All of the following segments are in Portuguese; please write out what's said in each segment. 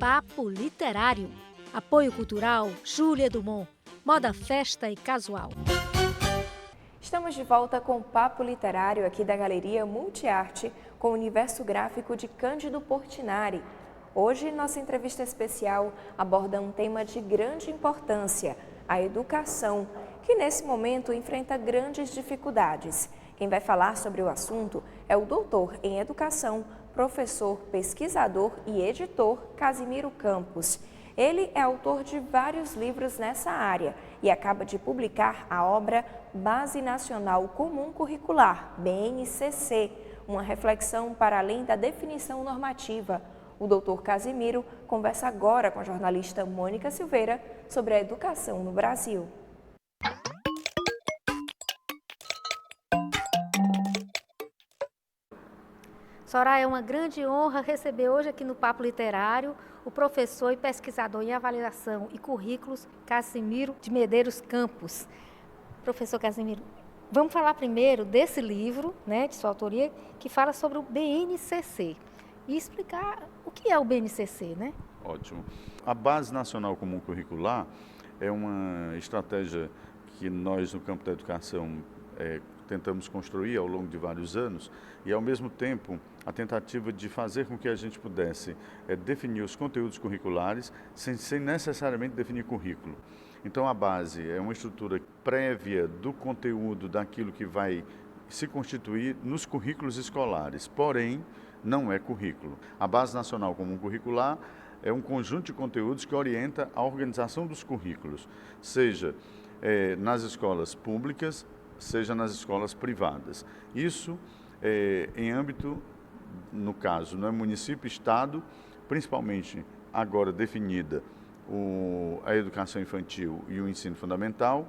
Papo Literário. Apoio cultural Júlia Dumont. Moda, festa e casual. Estamos de volta com o Papo Literário aqui da Galeria Multiarte, com o universo gráfico de Cândido Portinari. Hoje, nossa entrevista especial aborda um tema de grande importância, a educação, que nesse momento enfrenta grandes dificuldades. Quem vai falar sobre o assunto é o doutor em educação, professor, pesquisador e editor Casimiro Campos. Ele é autor de vários livros nessa área e acaba de publicar a obra Base Nacional Comum Curricular, BNCC, uma reflexão para além da definição normativa. O doutor Casimiro conversa agora com a jornalista Mônica Silveira sobre a educação no Brasil. Soraya, é uma grande honra receber hoje aqui no Papo Literário o professor e pesquisador em avaliação e currículos Casimiro de Medeiros Campos. Professor Casimiro, vamos falar primeiro desse livro, de sua autoria, que fala sobre o BNCC e explicar o que é o BNCC, né? Ótimo. A Base Nacional Comum Curricular é uma estratégia que nós, no campo da educação, tentamos construir ao longo de vários anos e, ao mesmo tempo, a tentativa de fazer com que a gente pudesse definir os conteúdos curriculares sem necessariamente definir currículo. Então, a base é uma estrutura prévia do conteúdo daquilo que vai se constituir nos currículos escolares, porém, não é currículo. A Base Nacional Comum Curricular é um conjunto de conteúdos que orienta a organização dos currículos, seja nas escolas públicas, seja nas escolas privadas. Isso em âmbito, no caso, município, estado, principalmente agora definida a educação infantil e o ensino fundamental.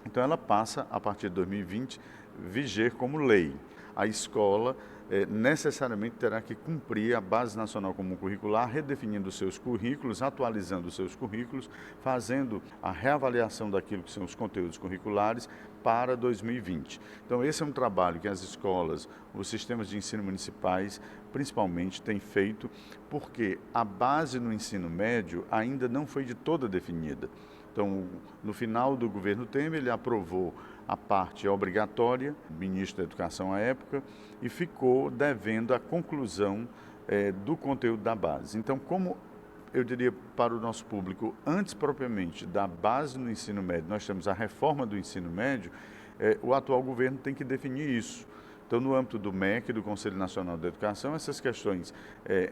Então ela passa, a partir de 2020, viger como lei. A escola necessariamente terá que cumprir a Base Nacional Comum Curricular, redefinindo os seus currículos, atualizando os seus currículos, fazendo a reavaliação daquilo que são os conteúdos curriculares para 2020. Então esse é um trabalho que as escolas, os sistemas de ensino municipais, principalmente, têm feito, porque a base no ensino médio ainda não foi de toda definida. Então, no final do governo Temer, ele aprovou a parte obrigatória, o ministro da Educação à época, e ficou devendo a conclusão do conteúdo da base. Então, como eu diria para o nosso público, antes propriamente da base no ensino médio, nós temos a reforma do ensino médio, o atual governo tem que definir isso. Então, no âmbito do MEC, do Conselho Nacional da Educação, essas questões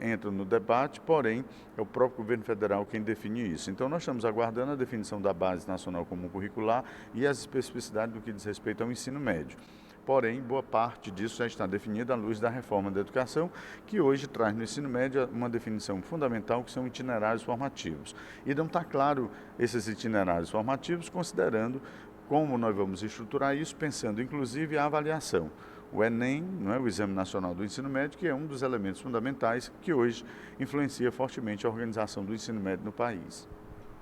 entram no debate, porém, é o próprio governo federal quem define isso. Então, nós estamos aguardando a definição da Base Nacional Comum Curricular e as especificidades do que diz respeito ao ensino médio. Porém, boa parte disso já está definida à luz da reforma da educação, que hoje traz no ensino médio uma definição fundamental, que são itinerários formativos. E não está claro esses itinerários formativos, considerando como nós vamos estruturar isso, pensando inclusive a avaliação. O Enem, o Exame Nacional do Ensino Médio, que é um dos elementos fundamentais que hoje influencia fortemente a organização do ensino médio no país.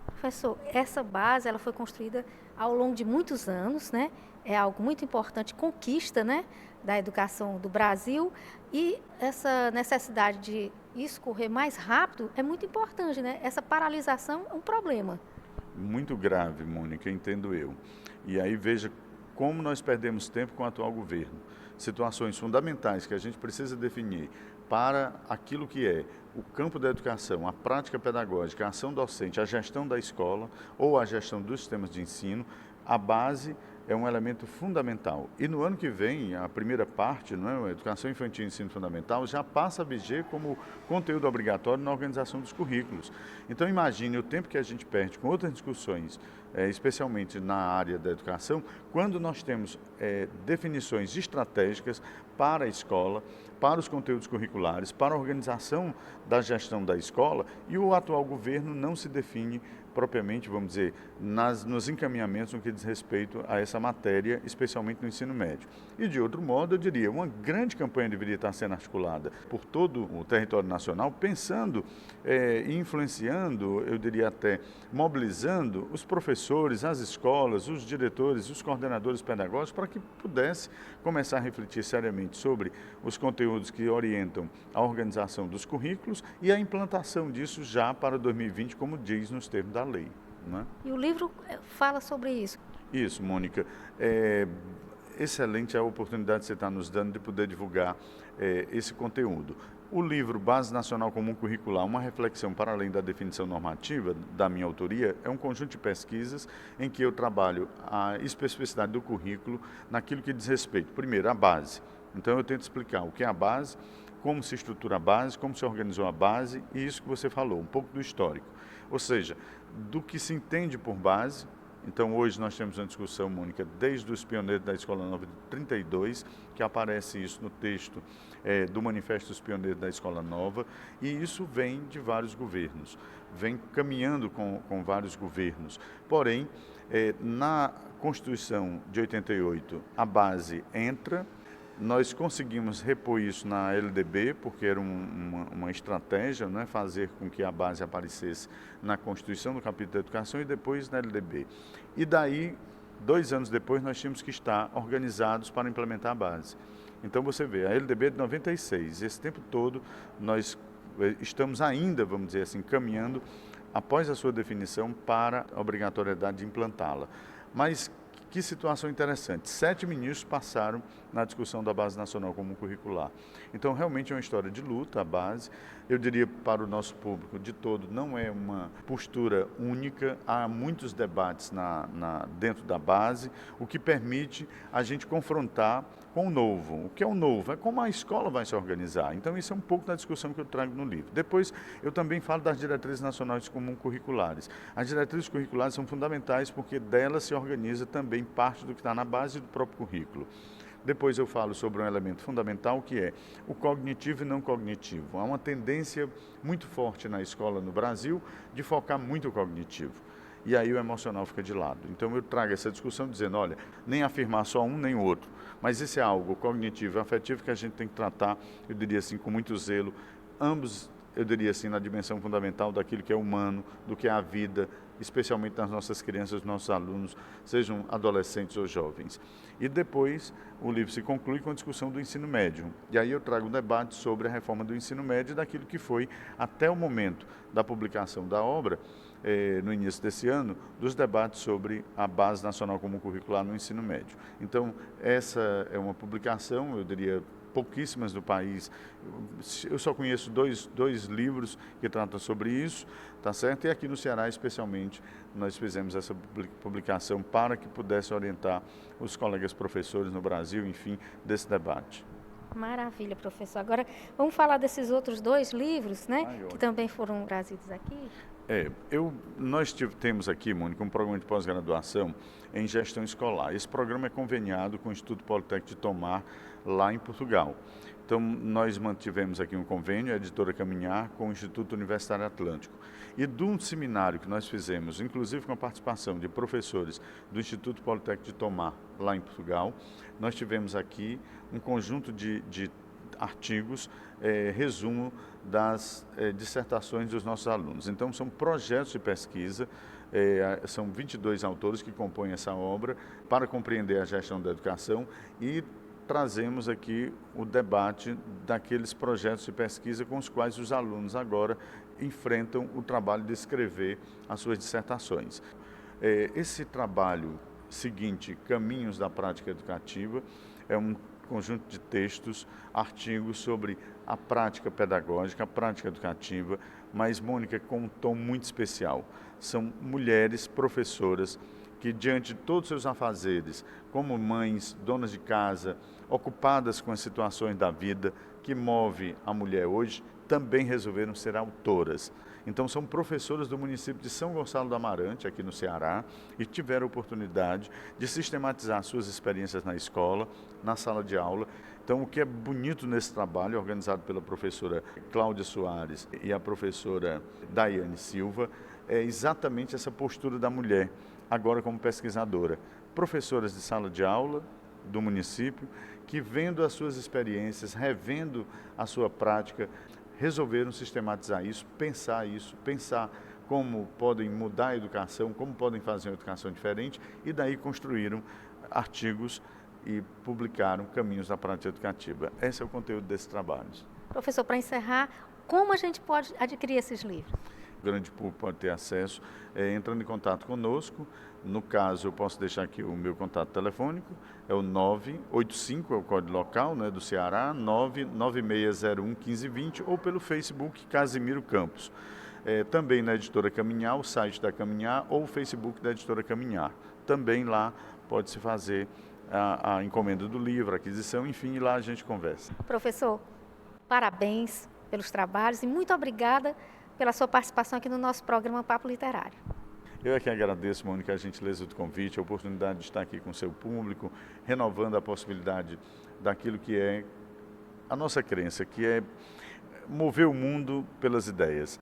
Professor, essa base ela foi construída ao longo de muitos anos, É algo muito importante, conquista, da educação do Brasil, e essa necessidade de isso correr mais rápido é muito importante, Essa paralisação é um problema. Muito grave, Mônica, entendo eu. E aí veja como nós perdemos tempo com o atual governo. Situações fundamentais que a gente precisa definir para aquilo que é o campo da educação, a prática pedagógica, a ação docente, a gestão da escola ou a gestão dos sistemas de ensino, a base é um elemento fundamental. E no ano que vem, a primeira parte, a Educação Infantil e Ensino Fundamental, já passa a viger como conteúdo obrigatório na organização dos currículos. Então imagine o tempo que a gente perde com outras discussões, especialmente na área da educação, quando nós temos definições estratégicas para a escola, para os conteúdos curriculares, para a organização da gestão da escola, e o atual governo não se define propriamente, vamos dizer, nos encaminhamentos no que diz respeito a essa matéria, especialmente no ensino médio. E de outro modo, eu diria, uma grande campanha deveria estar sendo articulada por todo o território nacional, pensando e influenciando, eu diria até mobilizando os professores professores, as escolas, os diretores, os coordenadores pedagógicos, para que pudesse começar a refletir seriamente sobre os conteúdos que orientam a organização dos currículos e a implantação disso já para 2020, como diz nos termos da lei. Né? E o livro fala sobre isso. Isso, Mônica. É excelente a oportunidade que você está nos dando de poder divulgar esse conteúdo. O livro Base Nacional Comum Curricular, uma reflexão para além da definição normativa, da minha autoria, é um conjunto de pesquisas em que eu trabalho a especificidade do currículo naquilo que diz respeito, primeiro, à base. Então eu tento explicar o que é a base, como se estrutura a base, como se organizou a base e isso que você falou, um pouco do histórico. Ou seja, do que se entende por base. Então, hoje nós temos uma discussão, Mônica, desde os pioneiros da Escola Nova de 32, que aparece isso no texto do Manifesto dos Pioneiros da Escola Nova, e isso vem de vários governos, vem caminhando com vários governos. Porém, na Constituição de 88, a base entra. Nós conseguimos repor isso na LDB, porque era uma estratégia, né, fazer com que a base aparecesse na Constituição, no capítulo da Educação, e depois na LDB. E daí, 2 anos depois, nós tínhamos que estar organizados para implementar a base. Então, você vê, a LDB é de 96, esse tempo todo nós estamos ainda, vamos dizer assim, caminhando após a sua definição para a obrigatoriedade de implantá-la. Mas que situação interessante. 7 ministros passaram na discussão da Base Nacional Comum Curricular. Então, realmente é uma história de luta, a base. Eu diria para o nosso público de todo, não é uma postura única, há muitos debates dentro da base, o que permite a gente confrontar com o novo. O que é o novo? É como a escola vai se organizar. Então, isso é um pouco da discussão que eu trago no livro. Depois, eu também falo das diretrizes nacionais comum curriculares. As diretrizes curriculares são fundamentais porque delas se organiza também parte do que está na base do próprio currículo. Depois eu falo sobre um elemento fundamental que é o cognitivo e não cognitivo. Há uma tendência muito forte na escola no Brasil de focar muito o cognitivo. E aí o emocional fica de lado. Então eu trago essa discussão dizendo, olha, nem afirmar só um nem o outro, mas isso é algo cognitivo e afetivo que a gente tem que tratar, eu diria assim, com muito zelo, ambos, eu diria assim, na dimensão fundamental daquilo que é humano, do que é a vida, especialmente nas nossas crianças, nossos alunos, sejam adolescentes ou jovens. E depois o livro se conclui com a discussão do ensino médio. E aí eu trago um debate sobre a reforma do ensino médio, daquilo que foi, até o momento da publicação da obra, no início desse ano, dos debates sobre a Base Nacional Comum Curricular no ensino médio. Então, essa é uma publicação, eu diria, pouquíssimas do país. Eu só conheço dois livros que tratam sobre isso, tá certo? E aqui no Ceará, especialmente, nós fizemos essa publicação para que pudesse orientar os colegas professores no Brasil, enfim, desse debate. Maravilha, professor. Agora, vamos falar desses outros 2 livros, né, que também foram trazidos aqui? Nós temos aqui, Mônica, um programa de pós-graduação em gestão escolar. Esse programa é conveniado com o Instituto Politécnico de Tomar, lá em Portugal. Então, nós mantivemos aqui um convênio, a editora Caminhar, com o Instituto Universitário Atlântico. E de um seminário que nós fizemos, inclusive com a participação de professores do Instituto Politécnico de Tomar, lá em Portugal, nós tivemos aqui um conjunto de artigos, resumo das dissertações dos nossos alunos. Então, são projetos de pesquisa, são 22 autores que compõem essa obra para compreender a gestão da educação e trazemos aqui o debate daqueles projetos de pesquisa com os quais os alunos agora enfrentam o trabalho de escrever as suas dissertações. Esse trabalho seguinte, Caminhos da Prática Educativa, é um conjunto de textos, artigos sobre a prática pedagógica, a prática educativa, mas, Mônica, com um tom muito especial. São mulheres professoras que, diante de todos os seus afazeres, como mães, donas de casa, ocupadas com as situações da vida que move a mulher hoje, também resolveram ser autoras. Então, são professoras do município de São Gonçalo do Amarante, aqui no Ceará, e tiveram a oportunidade de sistematizar suas experiências na escola, na sala de aula. Então, o que é bonito nesse trabalho, organizado pela professora Cláudia Soares e a professora Daiane Silva, é exatamente essa postura da mulher, agora como pesquisadora. Professoras de sala de aula do município, que vendo as suas experiências, revendo a sua prática, resolveram sistematizar isso, pensar como podem mudar a educação, como podem fazer uma educação diferente, e daí construíram artigos e publicaram Caminhos da Prática Educativa. Esse é o conteúdo desses trabalhos. Professor, para encerrar, como a gente pode adquirir esses livros? O grande público pode ter acesso entrando em contato conosco. No caso, eu posso deixar aqui o meu contato telefônico, é o 985, é o código local, né, do Ceará, 996011520, ou pelo Facebook Casimiro Campos. Também na Editora Caminhar, o site da Caminhar, ou o Facebook da Editora Caminhar. Também lá pode-se fazer a encomenda do livro, a aquisição, enfim, e lá a gente conversa. Professor, parabéns pelos trabalhos e muito obrigada pela sua participação aqui no nosso programa Papo Literário. Eu é que agradeço, Mônica, a gentileza do convite, a oportunidade de estar aqui com o seu público, renovando a possibilidade daquilo que é a nossa crença, que é mover o mundo pelas ideias.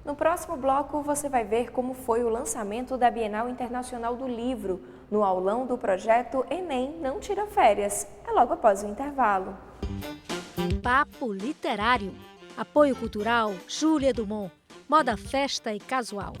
No próximo bloco, você vai ver como foi o lançamento da Bienal Internacional do Livro, no aulão do projeto Enem Não Tira Férias. É logo após o intervalo. Papo Literário. Apoio Cultural Júlia Dumont. Moda, festa e casual.